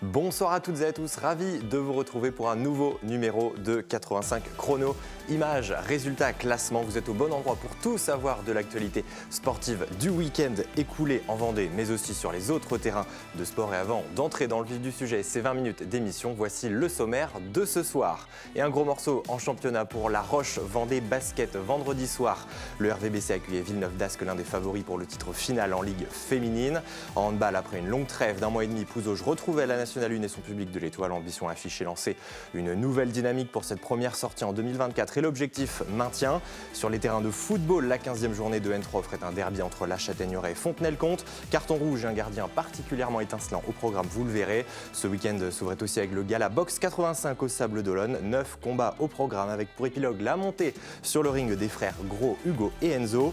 Bonsoir à toutes et à tous, ravi de vous retrouver pour un nouveau numéro de 85 chrono. Images, résultats, classement, vous êtes au bon endroit pour tout savoir de l'actualité sportive du week-end écoulé en Vendée, mais aussi sur les autres terrains de sport. Et avant d'entrer dans le vif du sujet, ces 20 minutes d'émission, voici le sommaire de ce soir. Et un gros morceau en championnat pour La Roche-Vendée Basket vendredi soir. Le RVBC accueillait Villeneuve-d'Ascq, l'un des favoris pour le titre final en Ligue féminine. En handball, après une longue trêve d'un mois et demi, Pouzauges retrouvait la Nationale 1 et son public de l'Étoile. Ambition affichée, lancer une nouvelle dynamique pour cette première sortie en 2024 et l'objectif maintien. Sur les terrains de football, la 15e journée de N3 offrait un derby entre La Châtaigneraie et Fontenay-le-Comte. Carton rouge et un gardien particulièrement étincelant au programme, vous le verrez. Ce week-end s'ouvrait aussi avec le gala Box 85 au Sables-d'Olonne. 9 combats au programme avec pour épilogue la montée sur le ring des frères Gros, Hugo et Enzo.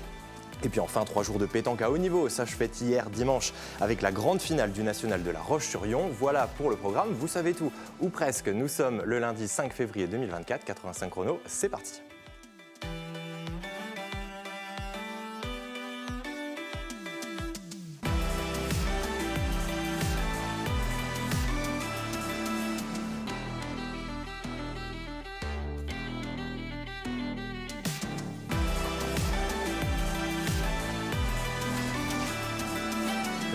Et puis enfin, 3 jours de pétanque à haut niveau, ça je fête hier dimanche avec la grande finale du National de La Roche-sur-Yon. Voilà pour le programme, vous savez tout, ou presque. Nous sommes le lundi 5 février 2024, 85 chrono, c'est parti.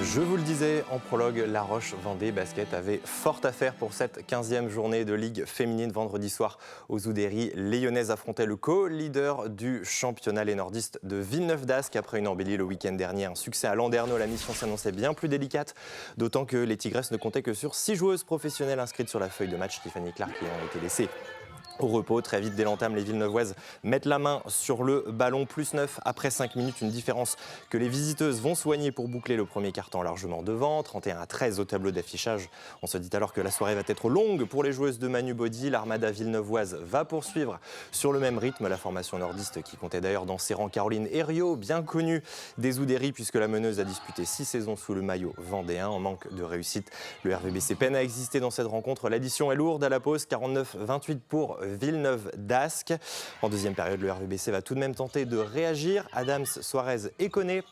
Je vous le disais en prologue, La Roche-Vendée Basket avait fort à faire pour cette 15e journée de Ligue féminine. Vendredi soir, aux Oudéries, les Lyonnaises affrontaient le co-leader du championnat, les nordistes de Villeneuve-d'Ascq. Après une embellie le week-end dernier, un succès à Landerneau, la mission s'annonçait bien plus délicate. D'autant que les Tigresses ne comptaient que sur 6 joueuses professionnelles inscrites sur la feuille de match. Tiffany Clark qui ont été laissées au repos. Très vite, dès l'entame, les Villeneuvoises mettent la main sur le ballon. Plus 9 après 5 minutes, une différence que les visiteuses vont soigner pour boucler le premier quart-temps largement devant. 31-13 au tableau d'affichage. On se dit alors que la soirée va être longue pour les joueuses de Manu Body. L'Armada villeneuvoise va poursuivre sur le même rythme. La formation nordiste qui comptait d'ailleurs dans ses rangs Caroline Herriot, bien connue des Oudéries puisque la meneuse a disputé 6 saisons sous le maillot vendéen. En manque de réussite, le RVBC peine à exister dans cette rencontre. L'addition est lourde à la pause, 49-28 pour Villeneuve-d'Ascq. En deuxième période, le RVBC va tout de même tenter de réagir. Adams, Suarez et Koné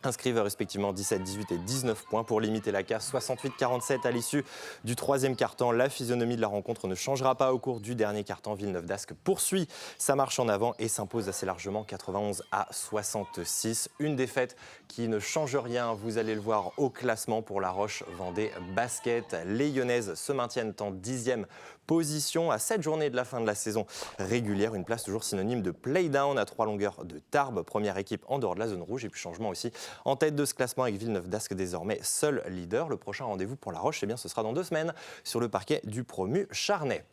inscrivent respectivement 17, 18 et 19 points pour limiter la casse. 68-47 à l'issue du troisième quart-temps. La physionomie de la rencontre ne changera pas au cours du dernier quart-temps. Villeneuve-d'Ascq poursuit sa marche en avant et s'impose assez largement 91-66. Une défaite qui ne change rien, vous allez le voir au classement pour La Roche-Vendée Basket. Les Lyonnaises se maintiennent en 10e position à 7 journées de la fin de la saison régulière. Une place toujours synonyme de play-down à 3 longueurs de Tarbes. Première équipe en dehors de la zone rouge et puis changement aussi en tête de ce classement avec Villeneuve-d'Ascq désormais seul leader. Le prochain rendez-vous pour La Roche, ce sera dans 2 semaines sur le parquet du promu Charnay.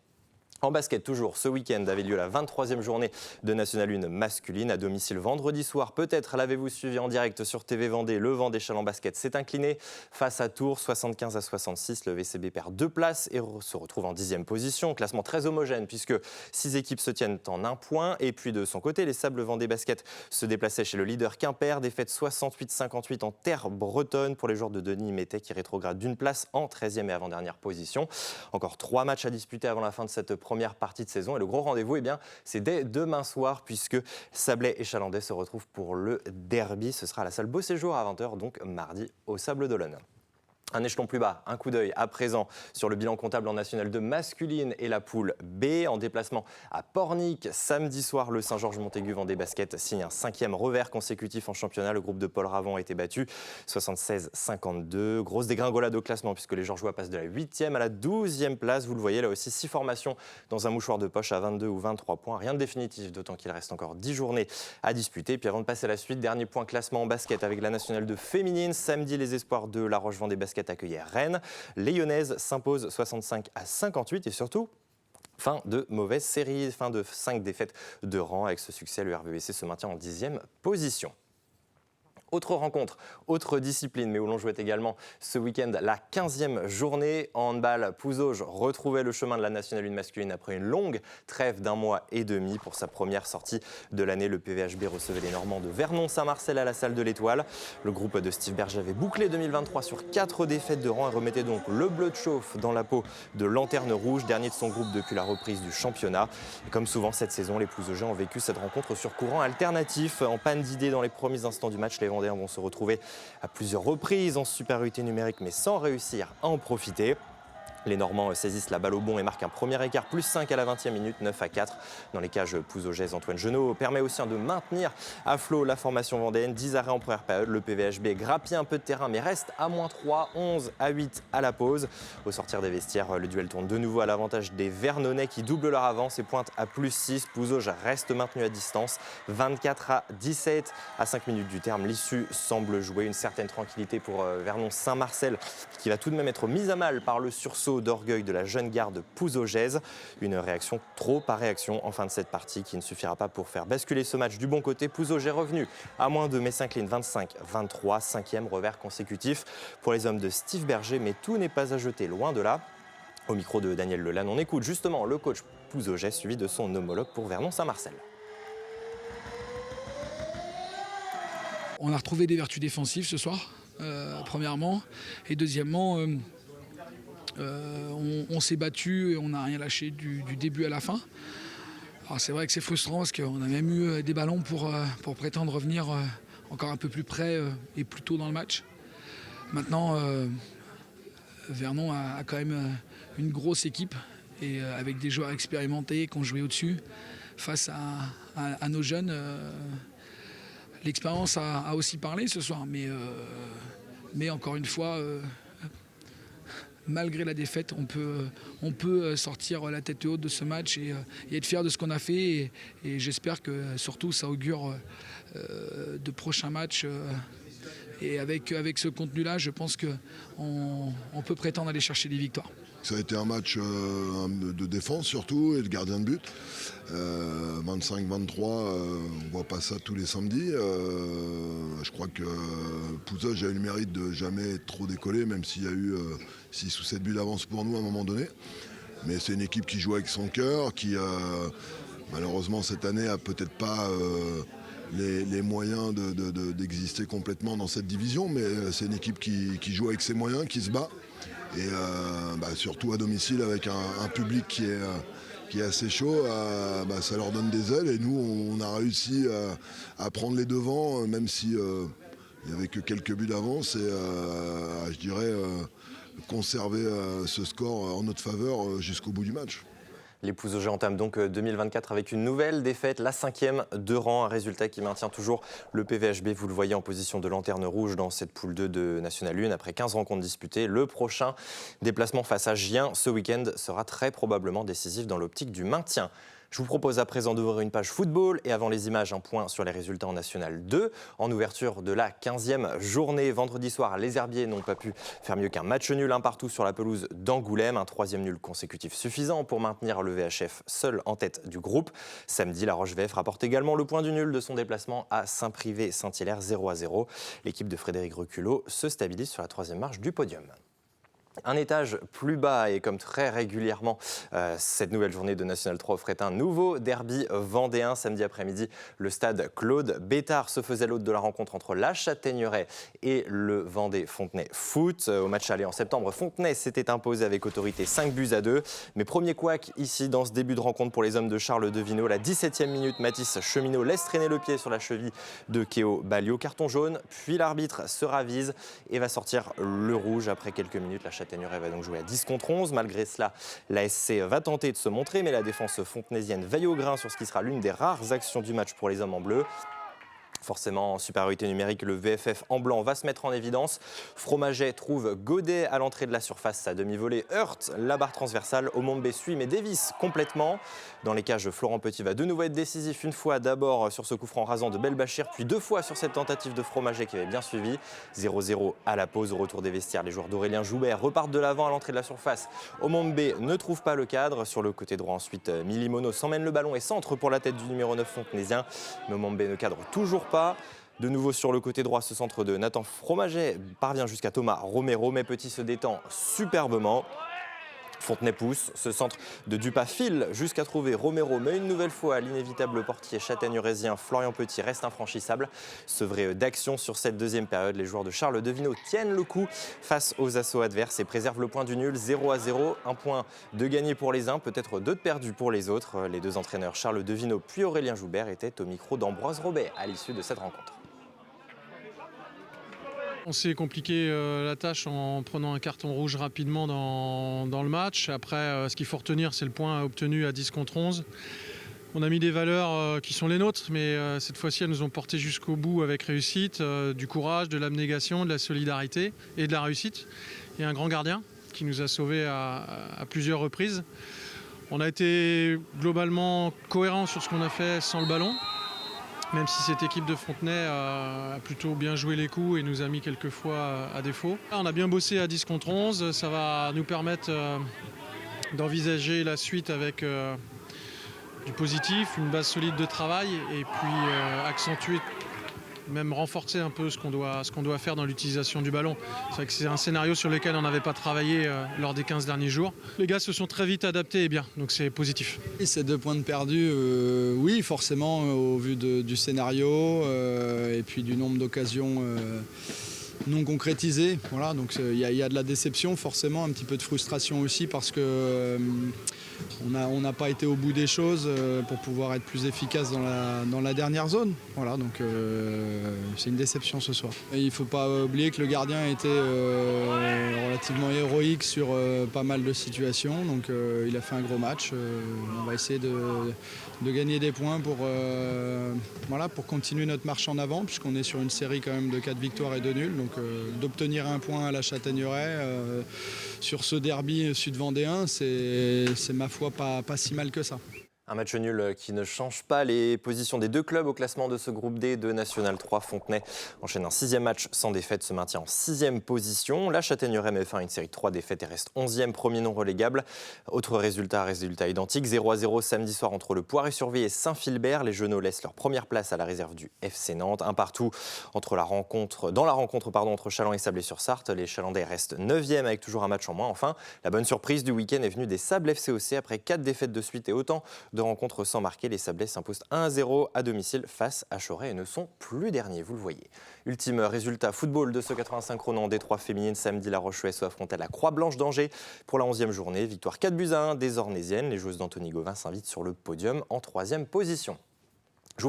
En basket, toujours, ce week-end avait lieu la 23e journée de National 1 masculine à domicile vendredi soir. Peut-être l'avez-vous suivi en direct sur TV Vendée. Le Vendée Chalon Basket s'est incliné face à Tours, 75-66. Le VCB perd 2 places et se retrouve en 10e position. Classement très homogène puisque 6 équipes se tiennent en 1 point. Et puis de son côté, les Sables Vendée Basket se déplaçaient chez le leader Quimper. Défaite 68-58 en terre bretonne pour les joueurs de Denis Mété qui rétrograde d'une place en 13e et avant-dernière position. Encore 3 matchs à disputer avant la fin de cette première partie de saison. Et le gros rendez-vous, c'est dès demain soir, puisque Sablé et Chalandais se retrouvent pour le derby. Ce sera à la salle Beau Séjour à 20h, donc mardi, au Sables-d'Olonne. Un échelon plus bas, un coup d'œil à présent sur le bilan comptable en National 2 masculine et la poule B. En déplacement à Pornic, samedi soir, le Saint-Georges-Montaigu Vendée Basket signe un 5e revers consécutif en championnat. Le groupe de Paul Ravon a été battu 76-52. Grosse dégringolade au classement puisque les Georgeois passent de la 8e à la 12e place. Vous le voyez là aussi, 6 formations dans un mouchoir de poche à 22 ou 23 points. Rien de définitif, d'autant qu'il reste encore 10 journées à disputer. Puis avant de passer à la suite, dernier point classement en basket avec la Nationale 2 féminine. Samedi, les espoirs de La Roche-Vendée Basket accueillait Rennes. Les Lyonnaises s'imposent 65-58 et surtout fin de mauvaise série, fin de 5 défaites de rang. Avec ce succès, le RVBC se maintient en 10e position. Autre rencontre, autre discipline, mais où l'on jouait également ce week-end la 15e journée. En handball, Pouzauges retrouvait le chemin de la Nationale 1 masculine après une longue trêve d'1 mois et demi. Pour sa première sortie de l'année, le PVHB recevait les Normands de Vernon-Saint-Marcel à la salle de l'Étoile. Le groupe de Steve Berger avait bouclé 2023 sur 4 défaites de rang et remettait donc le bleu de chauffe dans la peau de Lanterne Rouge, dernier de son groupe depuis la reprise du championnat. Et comme souvent cette saison, les Pouzaugeais ont vécu cette rencontre sur courant alternatif. En panne d'idées dans les premiers instants du match, les Vendéens vont se retrouver à plusieurs reprises en supériorité numérique mais sans réussir à en profiter. Les Normands saisissent la balle au bon et marquent un premier écart, plus 5 à la 20e minute, 9-4. Dans les cages Pouzogès, Antoine Genot permet aussi de maintenir à flot la formation vendéenne. 10 arrêts en première période. Le PVHB grappille un peu de terrain mais reste à -3, 11-8 à la pause. Au sortir des vestiaires, le duel tourne de nouveau à l'avantage des Vernonnais qui doublent leur avance et pointent à +6. Pouzauges reste maintenu à distance, 24-17 à 5 minutes du terme. L'issue semble jouer une certaine tranquillité pour Vernon-Saint-Marcel qui va tout de même être mise à mal par le sursaut d'orgueil de la jeune garde pouzaugeaise. Une réaction trop par réaction en fin de cette partie qui ne suffira pas pour faire basculer ce match du bon côté. Pouzauges est revenu à -2 mais s'incline 25-23, 5e revers consécutif pour les hommes de Steve Berger, mais tout n'est pas à jeter, loin de là. Au micro de Daniel Lelanne, on écoute justement le coach pouzaugeais suivi de son homologue pour Vernon-Saint-Marcel. On a retrouvé des vertus défensives ce soir, premièrement, et deuxièmement, on s'est battu et on n'a rien lâché du début à la fin. Alors c'est vrai que c'est frustrant parce qu'on a même eu des ballons pour prétendre revenir encore un peu plus près et plus tôt dans le match. Maintenant, Vernon a quand même une grosse équipe et avec des joueurs expérimentés qui ont joué au-dessus face à nos jeunes. L'expérience a aussi parlé ce soir, mais encore une fois, malgré la défaite, on peut sortir la tête haute de ce match et être fier de ce qu'on a fait. Et j'espère que surtout ça augure de prochains matchs. Et avec ce contenu-là, je pense qu'on peut prétendre aller chercher des victoires. Ça a été un match de défense surtout et de gardien de but. 25-23, on ne voit pas ça tous les samedis. Je crois que Pouzauges a eu le mérite de jamais trop décoller, même s'il y a eu 6 ou 7 buts d'avance pour nous à un moment donné. Mais c'est une équipe qui joue avec son cœur, qui malheureusement cette année a peut-être pas les moyens d'exister complètement dans cette division, mais c'est une équipe qui joue avec ses moyens, qui se bat. Et surtout à domicile avec un public qui est assez chaud, ça leur donne des ailes. Et nous, on a réussi à prendre les devants, même si il n'y avait que quelques buts d'avance, et je dirais conserver ce score en notre faveur jusqu'au bout du match. Les Pouzaugeais entament donc 2024 avec une nouvelle défaite, la 5e de rang, un résultat qui maintient toujours le PVHB, vous le voyez, en position de lanterne rouge dans cette poule 2 de National 1 après 15 rencontres disputées. Le prochain déplacement face à Gien ce week-end sera très probablement décisif dans l'optique du maintien. Je vous propose à présent d'ouvrir une page football et avant les images, un point sur les résultats en National 2. En ouverture de la 15e journée, vendredi soir, les Herbiers n'ont pas pu faire mieux qu'un match nul, un partout sur la pelouse d'Angoulême. Un 3e nul consécutif suffisant pour maintenir le VHF seul en tête du groupe. Samedi, la Roche-VF rapporte également le point du nul de son déplacement à Saint-Privé-Saint-Hilaire 0-0. L'équipe de Frédéric Reculot se stabilise sur la 3e marche du podium. Un étage plus bas et comme très régulièrement, cette nouvelle journée de National 3 offrait un nouveau derby vendéen. Samedi après-midi, le stade Claude Bétard se faisait l'hôte de la rencontre entre la Châtaigneraie et le Vendée Fontenay Foot. Au match aller en septembre, Fontenay s'était imposé avec autorité 5-2. Mais premier couac ici dans ce début de rencontre pour les hommes de Charles Devineau. La 17e minute, Mathis Cheminot laisse traîner le pied sur la cheville de Kéo Balio. Carton jaune, puis l'arbitre se ravise et va sortir le rouge après quelques minutes. La Châtaigneraie va donc jouer à 10 contre 11. Malgré cela, la SC va tenter de se montrer, mais la défense fontenaisienne veille au grain sur ce qui sera l'une des rares actions du match pour les hommes en bleu. Forcément, en supériorité numérique, le VFF en blanc va se mettre en évidence. Fromaget trouve Godet à l'entrée de la surface. Sa demi-volée heurte la barre transversale. Omombe suit mais dévisse complètement. Dans les cages, Florent Petit va de nouveau être décisif. Une fois d'abord sur ce coup franc rasant de Belbachir, puis 2 fois sur cette tentative de Fromaget qui avait bien suivi. 0-0 à la pause. Au retour des vestiaires, les joueurs d'Aurélien Joubert repartent de l'avant à l'entrée de la surface. Omombe ne trouve pas le cadre. Sur le côté droit ensuite, Milimono s'emmène le ballon et centre pour la tête du numéro 9 fontenaisien. Mais Omombe ne cadre toujours pas. De nouveau sur le côté droit, ce centre de Nathan Fromaget parvient jusqu'à Thomas Romero, mais Petit se détend superbement. Fontenay pousse, ce centre de Dupas file jusqu'à trouver Romero, mais une nouvelle fois l'inévitable portier châtaigneuraisien Florian Petit reste infranchissable. Sevré d'action sur cette deuxième période, les joueurs de Charles Devineau tiennent le coup face aux assauts adverses et préservent le point du nul, 0-0. Un point de gagné pour les uns, peut-être 2 de perdus pour les autres. Les 2 entraîneurs Charles Devineau puis Aurélien Joubert étaient au micro d'Ambroise Robet à l'issue de cette rencontre. On s'est compliqué la tâche en prenant un carton rouge rapidement dans le match. Après, ce qu'il faut retenir, c'est le point obtenu à 10 contre 11. On a mis des valeurs qui sont les nôtres, mais cette fois-ci, elles nous ont porté jusqu'au bout avec réussite, du courage, de l'abnégation, de la solidarité et de la réussite. Et un grand gardien qui nous a sauvés à plusieurs reprises. On a été globalement cohérents sur ce qu'on a fait sans le ballon, même si cette équipe de Fontenay a plutôt bien joué les coups et nous a mis quelques fois à défaut. On a bien bossé à 10 contre 11, ça va nous permettre d'envisager la suite avec du positif, une base solide de travail et puis accentuer, même renforcer un peu ce qu'on doit faire dans l'utilisation du ballon. C'est vrai que c'est un scénario sur lequel on n'avait pas travaillé lors des 15 derniers jours. Les gars se sont très vite adaptés et bien, donc c'est positif. Et ces 2 points de perdus, oui, forcément, au vu du scénario et puis du nombre d'occasions non concrétisées. Voilà, donc il y a de la déception, forcément, un petit peu de frustration aussi parce que on n'a pas été au bout des choses pour pouvoir être plus efficace dans la dernière zone. Voilà, donc c'est une déception ce soir. Et il ne faut pas oublier que le gardien a été relativement héroïque sur pas mal de situations. Donc il a fait un gros match. On va essayer de gagner des points pour continuer notre marche en avant, puisqu'on est sur une série quand même de 4 victoires et 2 nuls. Donc d'obtenir un point à la Châtaigneraie sur ce derby sud-vendéen, c'est ma foi pas si mal que ça. Un match nul qui ne change pas les positions des 2 clubs au classement de ce groupe D de National 3. Fontenay enchaîne un 6e match sans défaite, se maintient en 6e position. La Châtaigneraie met fin à une série de 3 défaites et reste 11e, premier non relégable. Autre résultat identique, 0-0 samedi soir entre le Poiré-sur-Vie et Saint-Philbert. Les Genoux laissent leur première place à la réserve du FC Nantes. Un partout dans la rencontre entre Chaland et Sablé-sur-Sarthe. Les Chalandais restent 9e avec toujours un match en moins. Enfin, la bonne surprise du week-end est venue des Sables FCOC après 4 défaites de suite et autant de rencontres sans marquer. Les Sablés s'imposent 1-0 à domicile face à Choré et ne sont plus derniers, vous le voyez. Ultime résultat football de ce 85 Ronan D3 féminine. Samedi, la Roche-ESO affrontait la Croix-Blanche d'Angers pour la 11e journée. Victoire 4-1 des Ornésiennes. Les joueuses d'Anthony Gauvin s'invitent sur le podium en 3e position. Je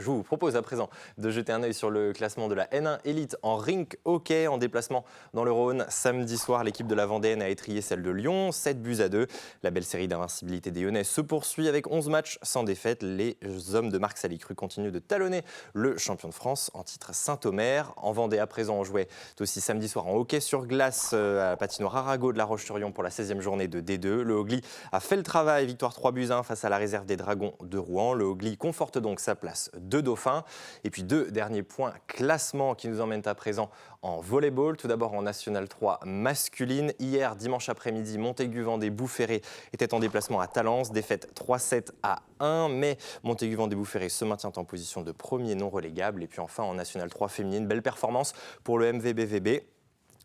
vous propose à présent de jeter un œil sur le classement de la N1 Elite en rink hockey en déplacement dans le Rhône. Samedi soir, l'équipe de la Vendéenne a étrillé celle de Lyon, 7-2. La belle série d'invincibilité des Lyonnais se poursuit avec 11 matchs sans défaite. Les hommes de Marc Salicru continuent de talonner le champion de France en titre Saint-Omer. En Vendée, à présent, on jouait aussi samedi soir en hockey sur glace à la patinoire Arago de La Roche-sur-Yon pour la 16e journée de D2. Le Hogli a fait le travail, victoire 3-1 face à la réserve des Dragons de Rouen. Le Hogli conforte donc sa place de dauphin. Et puis 2 derniers points classement qui nous emmènent à présent en volleyball. Tout d'abord en National 3 masculine. Hier, dimanche après-midi, Montaigu-Vendée-Bouferré était en déplacement à Talence. Défaite 3-7-1. Mais Montaigu-Vendée-Bouferré se maintient en position de premier non relégable. Et puis enfin en National 3 féminine, belle performance pour le MVBVB,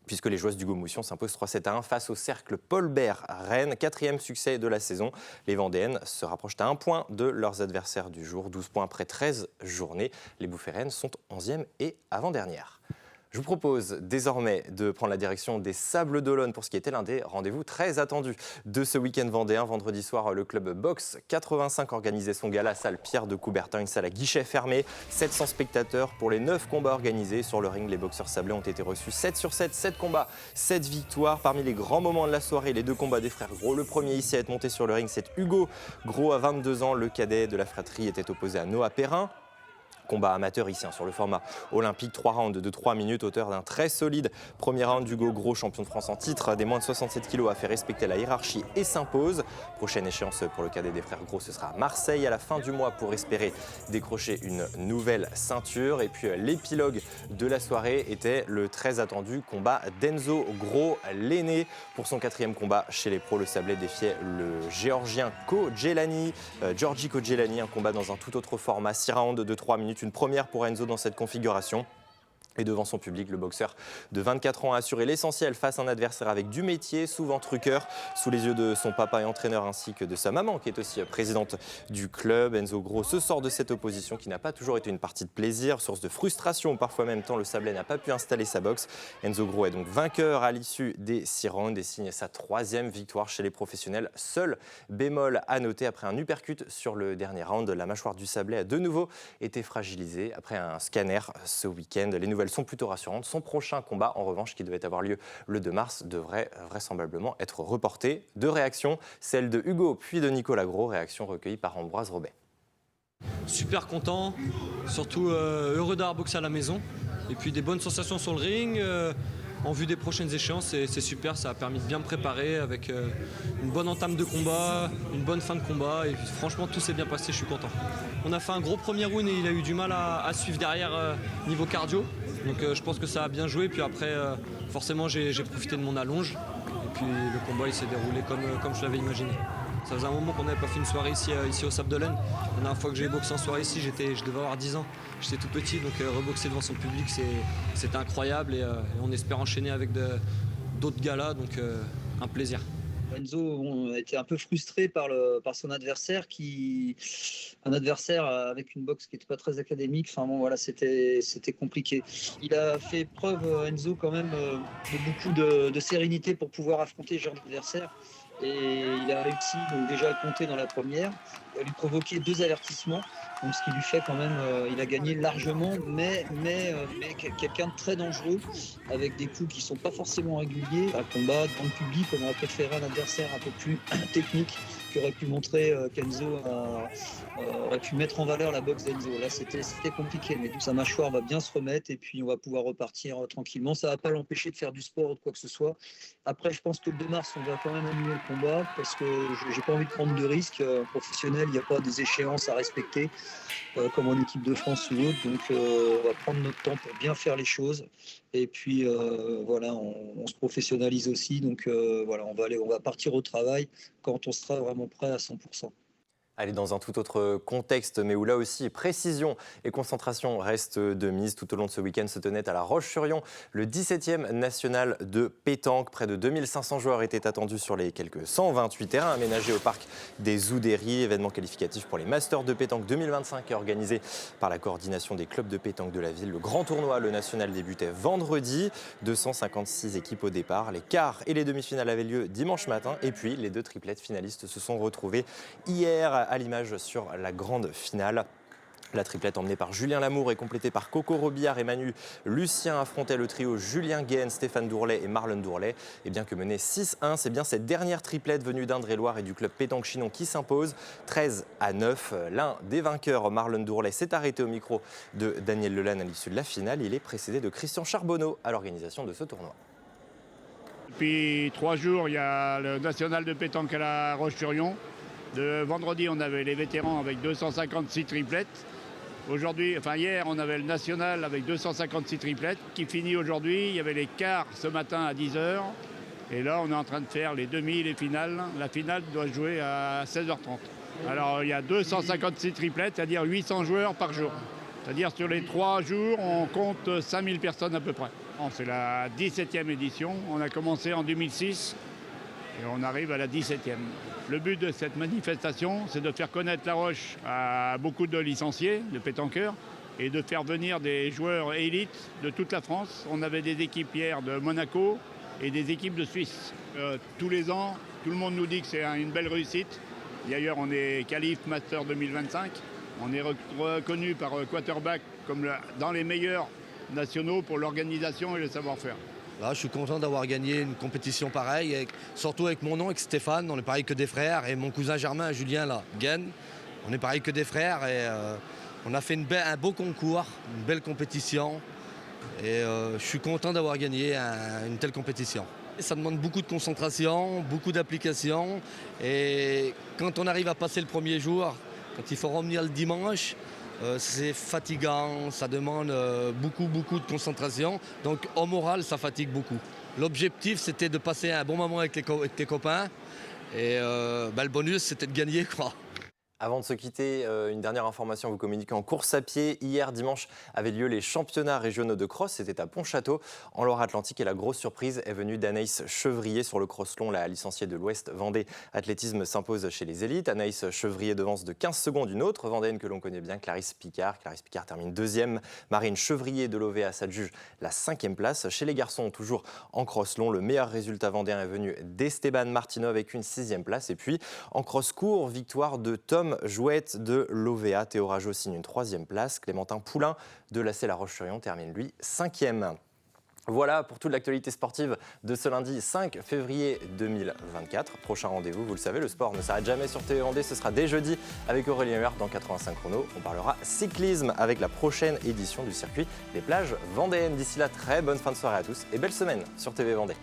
puisque les joueuses du Gommoussion s'imposent 3-7-1 face au cercle Paul Bert Rennes. 4e succès de la saison. Les Vendéennes se rapprochent à 1 point de leurs adversaires du jour. 12 points après 13 journées. Les Boufférennes sont 11e et avant-dernière. Je vous propose désormais de prendre la direction des Sables d'Olonne pour ce qui était l'un des rendez-vous très attendus de ce week-end vendéen. Vendredi soir, le club Box 85 organisait son gala salle Pierre de Coubertin, une salle à guichet fermé. 700 spectateurs pour les 9 combats organisés. Sur le ring, les boxeurs sablés ont été reçus 7 sur 7, 7 combats, 7 victoires. Parmi les grands moments de la soirée, les 2 combats des frères Gros. Le premier ici à être monté sur le ring, c'est Hugo Gros à 22 ans. Le cadet de la fratrie était opposé à Noah Perrin. Combat amateur ici sur le format olympique, 3 rounds de 3 minutes, auteur d'un très solide premier round. Hugo Gros, champion de France en titre des moins de 67 kg, a fait respecter la hiérarchie et s'impose. Prochaine échéance pour le cadet des frères Gros, ce sera à Marseille à la fin du mois pour espérer décrocher une nouvelle ceinture. Et puis l'épilogue de la soirée était le très attendu combat d'Enzo Gros, l'aîné. Pour son 4e combat chez les pros, le Sablé défiait le géorgien Georgi Kojelani, un combat dans un tout autre format, 6 rounds de 3 minutes. Une première pour Enzo dans cette configuration. Et devant son public, le boxeur de 24 ans a assuré l'essentiel face à un adversaire avec du métier, souvent truqueur, sous les yeux de son papa et entraîneur ainsi que de sa maman qui est aussi présidente du club. Enzo Gros se sort de cette opposition qui n'a pas toujours été une partie de plaisir, source de frustration parfois même tant le Sablé n'a pas pu installer sa boxe. Enzo Gros est donc vainqueur à l'issue des 6 rounds et signe sa 3e victoire chez les professionnels. Seul bémol à noter après un uppercut sur le dernier round, la mâchoire du Sablé a de nouveau été fragilisée après un scanner ce week-end. Les nouvelles nouvelles sont plutôt rassurantes. Son prochain combat, en revanche, qui devait avoir lieu le 2 mars, devrait vraisemblablement être reporté. 2 réactions, celle de Hugo puis de Nicolas Gros, réaction recueillie par Ambroise Robet. Super content, surtout heureux d'avoir boxé à la maison. Et puis des bonnes sensations sur le ring. En vue des prochaines échéances, c'est super, ça a permis de bien me préparer avec une bonne entame de combat, une bonne fin de combat. Et puis, franchement, tout s'est bien passé, je suis content. On a fait un gros premier round et il a eu du mal à suivre derrière niveau cardio. Donc je pense que ça a bien joué. Puis après, forcément, j'ai profité de mon allonge. Et puis le combat, il s'est déroulé comme je l'avais imaginé. Ça faisait un moment qu'on n'avait pas fait une soirée ici au Sable d'Olonne. La dernière fois que j'ai boxé en soirée ici, je devais avoir 10 ans. J'étais tout petit, donc reboxer devant son public, c'était incroyable. Et on espère enchaîner avec d'autres galas, donc un plaisir. Enzo a été un peu frustré par son adversaire, un adversaire avec une boxe qui n'était pas très académique. Enfin bon, voilà, c'était compliqué. Il a fait preuve, Enzo, quand même, de beaucoup de sérénité pour pouvoir affronter ce genre d'adversaire. Et il a réussi donc déjà à compter dans la première, à lui provoquer 2 avertissements, donc ce qui lui fait quand même, il a gagné largement, mais quelqu'un de très dangereux, avec des coups qui ne sont pas forcément réguliers. Un combat dans le public, on aurait préféré un adversaire un peu plus technique, qui aurait pu montrer qu'Enzo aurait pu mettre en valeur la boxe d'Enzo. Là, c'était compliqué, mais sa mâchoire va bien se remettre et puis on va pouvoir repartir tranquillement. Ça ne va pas l'empêcher de faire du sport ou de quoi que ce soit. Après, je pense que le 2 mars, on va quand même annuler le combat parce que j'ai pas envie de prendre de risques. Professionnel, il n'y a pas des échéances à respecter comme en équipe de France ou autre. Donc, on va prendre notre temps pour bien faire les choses. Et puis, voilà, on se professionnalise aussi. Donc, voilà, on va partir au travail quand on sera vraiment prêt à 100%. Allez, dans un tout autre contexte, mais où là aussi précision et concentration restent de mise. Tout au long de ce week-end se tenait à La Roche-sur-Yon le 17e national de pétanque. Près de 2500 joueurs étaient attendus sur les quelques 128 terrains aménagés au parc des Oudéries. Événement qualificatif pour les Masters de pétanque 2025 organisé par la coordination des clubs de pétanque de la ville. Le grand tournoi, le national, débutait vendredi. 256 équipes au départ. Les quarts et les demi-finales avaient lieu dimanche matin. Et puis, les 2 triplettes finalistes se sont retrouvés hier, à l'image sur la grande finale. La triplette emmenée par Julien Lamour et complétée par Coco Robillard et Manu Lucien affrontait le trio Julien Guéhen, Stéphane Dourlet et Marlon Dourlet. Et bien que menée 6-1, c'est bien cette dernière triplette venue d'Indre-et-Loire et du club pétanque Chinon qui s'impose 13-9. L'un des vainqueurs, Marlon Dourlet, s'est arrêté au micro de Daniel Lelanne à l'issue de la finale. Il est précédé de Christian Charbonneau à l'organisation de ce tournoi. Depuis 3 jours, il y a le national de pétanque à La Roche-sur-Yon. De vendredi, on avait les vétérans avec 256 triplettes. Hier, on avait le national avec 256 triplettes qui finit aujourd'hui. Il y avait les quarts ce matin à 10h. Et là, on est en train de faire les demi, les finales. La finale doit jouer à 16h30. Alors, il y a 256 triplettes, c'est-à-dire 800 joueurs par jour. C'est-à-dire sur les 3 jours, on compte 5000 personnes à peu près. C'est la 17e édition. On a commencé en 2006 et on arrive à la 17e. Le but de cette manifestation, c'est de faire connaître La Roche à beaucoup de licenciés, de pétanqueurs, et de faire venir des joueurs élites de toute la France. On avait des équipes hier de Monaco et des équipes de Suisse. Tous les ans, tout le monde nous dit que c'est une belle réussite. D'ailleurs, on est qualif Master 2025. On est reconnu par Quarterback comme dans les meilleurs nationaux pour l'organisation et le savoir-faire. Là, je suis content d'avoir gagné une compétition pareille, surtout avec mon nom, avec Stéphane. On est pareil que des frères. Et mon cousin Germain, Julien, là, Guéhen. On est pareil que des frères. Et on a fait un beau concours, une belle compétition. Et je suis content d'avoir gagné une telle compétition. Ça demande beaucoup de concentration, beaucoup d'application. Et quand on arrive à passer le premier jour, quand il faut revenir le dimanche, c'est fatigant, ça demande beaucoup de concentration. Donc au moral, ça fatigue beaucoup. L'objectif, c'était de passer un bon moment avec les copains. Et le bonus, c'était de gagner, quoi. Avant de se quitter, une dernière information vous communiquant en course à pied. Hier dimanche avaient lieu les championnats régionaux de cross. C'était à Pontchâteau, en Loire-Atlantique. Et la grosse surprise est venue d'Anaïs Chevrier sur le cross long. La licenciée de l'Ouest Vendée Athlétisme s'impose chez les élites. Anaïs Chevrier devance de 15 secondes une autre Vendéenne que l'on connaît bien, Clarisse Picard. Clarisse Picard termine 2e. Marine Chevrier de l'OVA s'adjuge la 5e place. Chez les garçons, toujours en cross long, le meilleur résultat vendéen est venu d'Esteban Martino avec une 6e place. Et puis en cross court, victoire de Tom deuxième jouette de l'OVA. Théo Rageau signe une 3e place. Clémentin Poulain de l'AC La Roche-sur-Yon termine, lui, 5e. Voilà pour toute l'actualité sportive de ce lundi 5 février 2024. Prochain rendez-vous, vous le savez, le sport ne s'arrête jamais sur TV Vendée. Ce sera dès jeudi avec Aurélien Huard dans 85 chrono. On parlera cyclisme avec la prochaine édition du circuit des plages vendéennes. D'ici là, très bonne fin de soirée à tous et belle semaine sur TV Vendée.